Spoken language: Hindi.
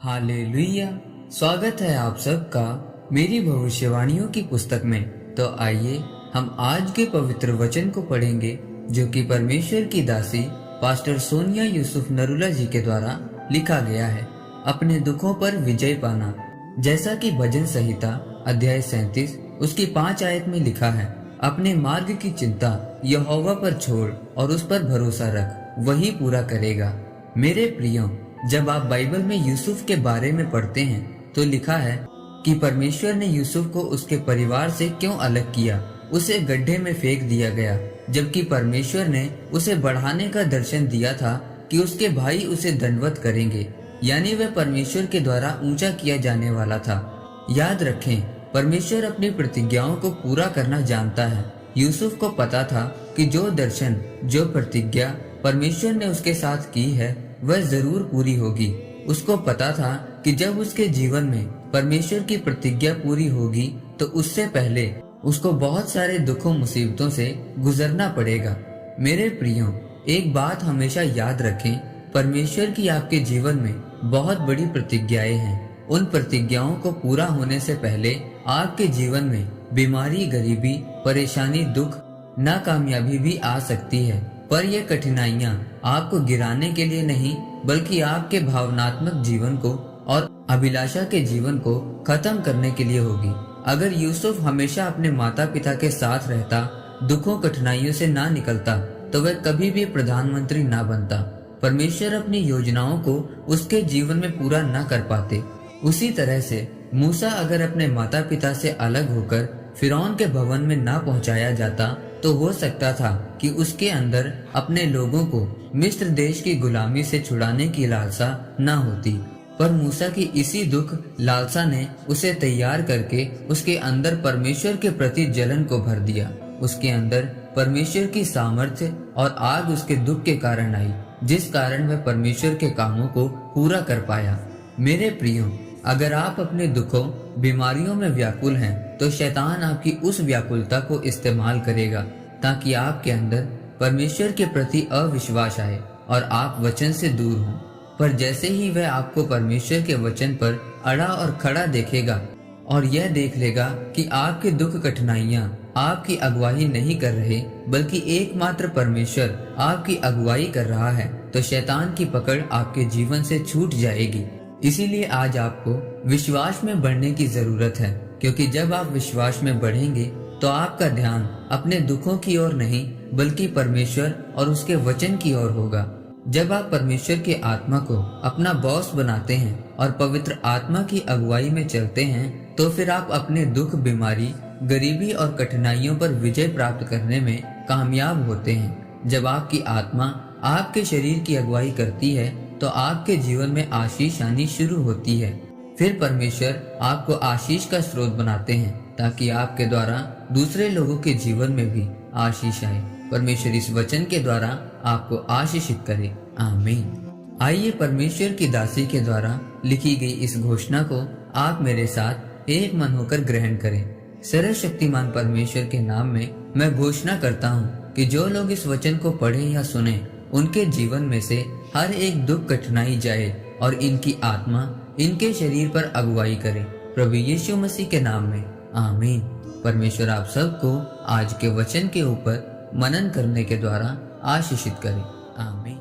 हालेलुया। स्वागत है आप सबका मेरी भविष्यवाणियों की पुस्तक में। तो आइए हम आज के पवित्र वचन को पढ़ेंगे जो कि परमेश्वर की दासी पास्टर सोनिया यूसुफ नरूला जी के द्वारा लिखा गया है। अपने दुखों पर विजय पाना। जैसा कि भजन संहिता अध्याय 37 उसकी 5 आयत में लिखा है, अपने मार्ग की चिंता यहोवा पर छोड़ और उस पर भरोसा रख, वही पूरा करेगा। मेरे प्रियो, जब आप बाइबल में यूसुफ के बारे में पढ़ते हैं तो लिखा है कि परमेश्वर ने यूसुफ को उसके परिवार से क्यों अलग किया। उसे गड्ढे में फेंक दिया गया, जबकि परमेश्वर ने उसे बढ़ाने का दर्शन दिया था कि उसके भाई उसे दंडवत करेंगे, यानी वह परमेश्वर के द्वारा ऊंचा किया जाने वाला था। याद रखें, परमेश्वर अपनी प्रतिज्ञाओं को पूरा करना जानता है। यूसुफ को पता था कि जो दर्शन, जो प्रतिज्ञा परमेश्वर ने उसके साथ की है वह जरूर पूरी होगी। उसको पता था कि जब उसके जीवन में परमेश्वर की प्रतिज्ञा पूरी होगी तो उससे पहले उसको बहुत सारे दुखों मुसीबतों से गुजरना पड़ेगा। मेरे प्रियो, एक बात हमेशा याद रखें, परमेश्वर की आपके जीवन में बहुत बड़ी प्रतिज्ञाएं हैं। उन प्रतिज्ञाओं को पूरा होने से पहले आपके जीवन में बीमारी, गरीबी, परेशानी, दुख, नाकामयाबी भी आ सकती है। पर ये कठिनाइयाँ आपको गिराने के लिए नहीं, बल्कि आपके भावनात्मक जीवन को और अभिलाषा के जीवन को खत्म करने के लिए होगी। अगर यूसुफ हमेशा अपने माता पिता के साथ रहता, दुखों कठिनाइयों से ना निकलता, तो वह कभी भी प्रधानमंत्री ना बनता। परमेश्वर अपनी योजनाओं को उसके जीवन में पूरा न कर पाते। उसी तरह से मूसा अगर अपने माता पिता से अलग होकर फिरौन के भवन में ना पहुंचाया जाता तो हो सकता था कि उसके अंदर अपने लोगों को मिस्र देश की गुलामी से छुड़ाने की लालसा न होती। पर मूसा की इसी दुख लालसा ने उसे तैयार करके उसके अंदर परमेश्वर के प्रति जलन को भर दिया। उसके अंदर परमेश्वर की सामर्थ्य और आग उसके दुख के कारण आई, जिस कारण वह परमेश्वर के कामों को पूरा कर पाया। मेरे प्रियो, अगर आप अपने दुखों, बीमारियों में व्याकुल हैं तो शैतान आपकी उस व्याकुलता को इस्तेमाल करेगा ताकि आपके अंदर परमेश्वर के प्रति अविश्वास आए और आप वचन से दूर हों। पर जैसे ही वह आपको परमेश्वर के वचन पर अड़ा और खड़ा देखेगा और यह देख लेगा कि आपके दुख, कठिनाइयां आपकी अगुवाई नहीं कर रहे, बल्कि एकमात्र परमेश्वर आपकी अगुवाई कर रहा है, तो शैतान की पकड़ आपके जीवन से छूट जाएगी। इसीलिए आज आपको विश्वास में बढ़ने की जरूरत है, क्योंकि जब आप विश्वास में बढ़ेंगे तो आपका ध्यान अपने दुखों की ओर नहीं, बल्कि परमेश्वर और उसके वचन की ओर होगा। जब आप परमेश्वर की आत्मा को अपना बॉस बनाते हैं और पवित्र आत्मा की अगुवाई में चलते हैं, तो फिर आप अपने दुख, बीमारी, गरीबी और कठिनाइयों पर विजय प्राप्त करने में कामयाब होते हैं। जब आपकी आत्मा आपके शरीर की अगुवाई करती है तो आपके जीवन में आशीष आनी शुरू होती है। फिर परमेश्वर आपको आशीष का स्रोत बनाते हैं ताकि आपके द्वारा दूसरे लोगों के जीवन में भी आशीष आए। परमेश्वर इस वचन के द्वारा आपको आशीषित करे। आमीन। आइए परमेश्वर की दासी के द्वारा लिखी गई इस घोषणा को आप मेरे साथ एक मन होकर ग्रहण करें। सर्वशक्तिमान परमेश्वर के नाम में मैं घोषणा करता हूँ कि जो लोग इस वचन को पढ़ें या सुने, उनके जीवन में से हर एक दुख, कठिनाई जाए और इनकी आत्मा इनके शरीर पर अगुवाई करे। प्रभु यीशु मसीह के नाम में आमीन। परमेश्वर आप सबको आज के वचन के ऊपर मनन करने के द्वारा आशीषित करे। आमीन।